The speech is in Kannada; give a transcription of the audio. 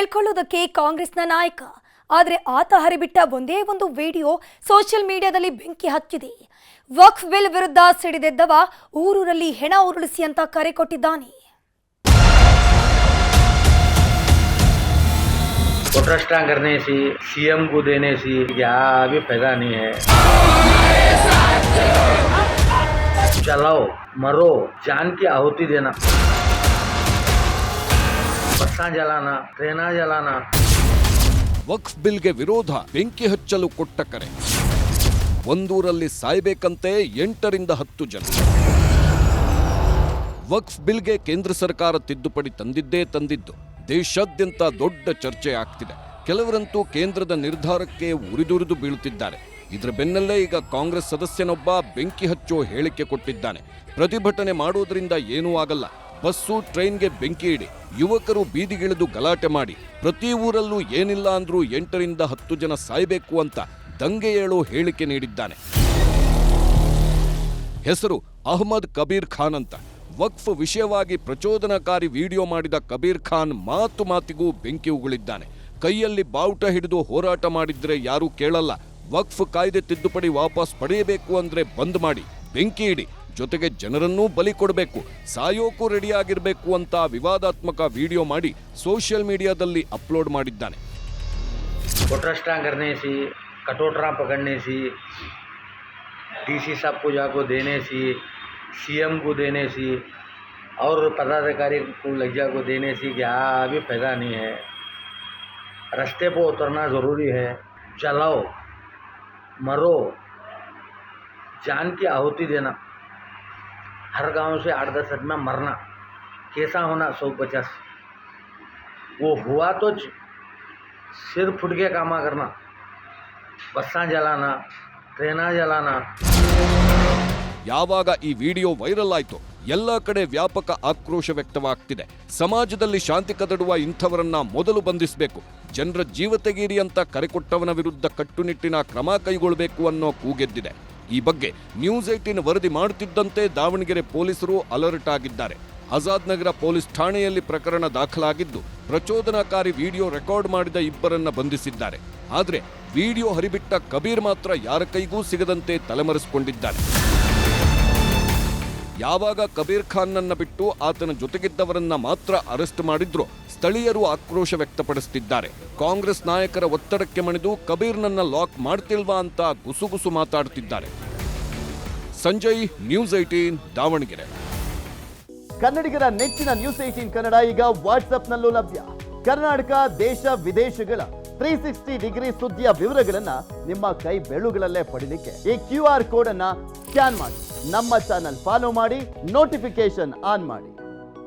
ಸೇರ್ಕೊಳ್ಳೋದಕ್ಕೆ ಕಾಂಗ್ರೆಸ್ನ ನಾಯಕ. ಆದರೆ ಆತ ಹರಿಬಿಟ್ಟ ಒಂದೇ ಒಂದು ವಿಡಿಯೋ ಸೋಷಿಯಲ್ ಮೀಡಿಯಾದಲ್ಲಿ ಬೆಂಕಿ ಹಚ್ಚಿದೆ. ವಕ್ಫ್ ಬಿಲ್ ವಿರುದ್ಧ ಸಿಡಿದೆದ್ದವ ಊರೂರಲ್ಲಿ ಹೆಣ ಉರುಳಿಸಿ ಅಂತ ಕರೆ ಕೊಟ್ಟಿದ್ದಾನೆ. प्रोटेस्टा करने से सीएम को देने से क्या आगे फायदा नहीं है। चलाओ मरो जान की आहुति देना, बस्सा जलाना, ट्रेना जलाना। ವಕ್ಫ್ ಬಿಲ್ಗೆ ವಿರೋಧ ಬೆಂಕಿ ಹಚ್ಚಲು ಕೊಟ್ಟ ಕರೆ. ಒಂದೂರಲ್ಲಿ ಸಾಯಬೇಕಂತೆ 8 ರಿಂದ 10 ಜನ. ವಕ್ಫ್ ಬಿಲ್ಗೆ ಕೇಂದ್ರ ಸರ್ಕಾರ ತಿದ್ದುಪಡಿ ತಂದಿದ್ದು ದೇಶಾದ್ಯಂತ ದೊಡ್ಡ ಚರ್ಚೆ ಆಗ್ತಿದೆ. ಕೆಲವರಂತೂ ಕೇಂದ್ರದ ನಿರ್ಧಾರಕ್ಕೆ ಉರಿದುರಿದು ಬೀಳುತ್ತಿದ್ದಾರೆ. ಇದರ ಬೆನ್ನಲ್ಲೇ ಈಗ ಕಾಂಗ್ರೆಸ್ ಸದಸ್ಯನೊಬ್ಬ ಬೆಂಕಿ ಹಚ್ಚೋ ಹೇಳಿಕೆ ಕೊಟ್ಟಿದ್ದಾನೆ. ಪ್ರತಿಭಟನೆ ಮಾಡೋದ್ರಿಂದ ಏನೂ ಆಗಲ್ಲ, ಬಸ್ಸು ಟ್ರೈನ್ಗೆ ಬೆಂಕಿ ಇಡಿ, ಯುವಕರು ಬೀದಿಗಿಳಿದು ಗಲಾಟೆ ಮಾಡಿ, ಪ್ರತಿ ಊರಲ್ಲೂ ಏನಿಲ್ಲ ಅಂದ್ರೂ 8 ರಿಂದ 10 ಜನ ಸಾಯಬೇಕು ಅಂತ ದಂಗೆ ಏಳೋ ಹೇಳಿಕೆ ನೀಡಿದ್ದಾನೆ. ಹೆಸರು ಅಹ್ಮದ್ ಕಬೀರ್ ಖಾನ್ ಅಂತ. ವಕ್ಫ್ ವಿಷಯವಾಗಿ ಪ್ರಚೋದನಕಾರಿ ವಿಡಿಯೋ ಮಾಡಿದ ಕಬೀರ್ ಖಾನ್ ಮಾತಿಗೂ ಬೆಂಕಿ ಉಗುಳಿದ್ದಾನೆ. ಕೈಯಲ್ಲಿ ಬಾವುಟ ಹಿಡಿದು ಹೋರಾಟ ಮಾಡಿದ್ರೆ ಯಾರೂ ಕೇಳಲ್ಲ, ವಕ್ಫ್ ಕಾಯ್ದೆ ತಿದ್ದುಪಡಿ ವಾಪಸ್ ಪಡೆಯಬೇಕು ಅಂದ್ರೆ ಬಂದ್ ಮಾಡಿ, ಬೆಂಕಿ ಇಡಿ, ಜೊತೆಗೆ ಜನರನ್ನೂ ಬಲಿ ಕೊಡಬೇಕು, ಸಾಯೋಕ್ಕೂ ರೆಡಿಯಾಗಿರಬೇಕು ಅಂತ ವಿವಾದಾತ್ಮಕ ವಿಡಿಯೋ ಮಾಡಿ ಸೋಷಿಯಲ್ ಮೀಡಿಯಾದಲ್ಲಿ ಅಪ್ಲೋಡ್ ಮಾಡಿದ್ದಾನೆ. प्रोटेस्टा करने से, कटोटरा पकड़ने से, डीसी साहब को जाको देने से, सीएम को देने से और पदाधिकारी को लज्जा को देने से क्या आगे फायदा नहीं है। रास्ते पर उतरना ज़रूरी है। चलाओ मरो जान की आहुति देना, हर गांव से 8-10 आदमी मरना, कैसा होना 150 वो हुआ तो सिर फुट के कामा करना, बस्सा जलाना, ट्रेना जलाना। ಯಾವಾಗ ಈ ವಿಡಿಯೋ ವೈರಲ್ ಆಯ್ತು, ಎಲ್ಲ ಕಡೆ ವ್ಯಾಪಕ ಆಕ್ರೋಶ ವ್ಯಕ್ತವಾಗ್ತಿದೆ. ಸಮಾಜದಲ್ಲಿ ಶಾಂತಿ ಕದಡುವ ಇಂಥವರನ್ನ ಮೊದಲು ಬಂಧಿಸಬೇಕು, ಜನರ ಜೀವ ತೆಗೀರಿ ಅಂತ ಕರೆಕೊಟ್ಟವನ ವಿರುದ್ಧ ಕಟ್ಟುನಿಟ್ಟಿನ ಕ್ರಮ ಕೈಗೊಳ್ಳಬೇಕು ಅನ್ನೋ ಕೂಗೆದ್ದಿದೆ. ಈ ಬಗ್ಗೆ ನ್ಯೂಸ್ 18 ವರದಿ ಮಾಡುತ್ತಿದ್ದಂತೆ ದಾವಣಗೆರೆ ಪೊಲೀಸರು ಅಲರ್ಟ್ ಆಗಿದ್ದಾರೆ. ಆಜಾದ್ ನಗರ ಪೊಲೀಸ್ ಠಾಣೆಯಲ್ಲಿ ಪ್ರಕರಣ ದಾಖಲಾಗಿದ್ದು, ಪ್ರಚೋದನಾಕಾರಿ ವಿಡಿಯೋ ರೆಕಾರ್ಡ್ ಮಾಡಿದ ಇಬ್ಬರನ್ನ ಬಂಧಿಸಿದ್ದಾರೆ. ಆದರೆ ವಿಡಿಯೋ ಹರಿಬಿಟ್ಟ ಕಬೀರ್ ಮಾತ್ರ ಯಾರ ಕೈಗೂ ಸಿಗದಂತೆ ತಲೆಮರೆಸಿಕೊಂಡಿದ್ದಾನೆ. ಯಾವಾಗ ಕಬೀರ್ ಖಾನ್ನನ್ನ ಬಿಟ್ಟು ಆತನ ಜೊತೆಗಿದ್ದವರನ್ನ ಮಾತ್ರ ಅರೆಸ್ಟ್ ಮಾಡಿದ್ರು, ಸ್ಥಳೀಯರು ಆಕ್ರೋಶ ವ್ಯಕ್ತಪಡಿಸುತ್ತಿದ್ದಾರೆ. ಕಾಂಗ್ರೆಸ್ ನಾಯಕರ ಒತ್ತಡಕ್ಕೆ ಮಣಿದು ಕಬೀರ್ನನ್ನ ಲಾಕ್ ಮಾಡ್ತಿಲ್ವಾ ಅಂತ ಗುಸುಗುಸು ಮಾತಾಡ್ತಿದ್ದಾರೆ. ಸಂಜಯ್, ನ್ಯೂಸ್ 18 ದಾವಣಗೆರೆ. ಕನ್ನಡಿಗರ ನೆಚ್ಚಿನ ನ್ಯೂಸ್ 18 ಕನ್ನಡ ಈಗ ವಾಟ್ಸ್ಆಪ್ನಲ್ಲೂ ಲಭ್ಯ. ಕರ್ನಾಟಕ, ದೇಶ ವಿದೇಶಗಳ 360 ಡಿಗ್ರಿ ಸುದ್ದಿಯ ವಿವರಗಳನ್ನ ನಿಮ್ಮ ಕೈ ಬೆರಳುಗಳಲ್ಲೇ ಪಡಿಲಿಕ್ಕೆ ಈ QR ಕೋಡ್ ಅನ್ನ ಸ್ಕ್ಯಾನ್ ಮಾಡಿ, ನಮ್ಮ ಚಾನಲ್ ಫಾಲೋ ಮಾಡಿ, ನೋಟಿಫಿಕೇಶನ್ ಆನ್ ಮಾಡಿ.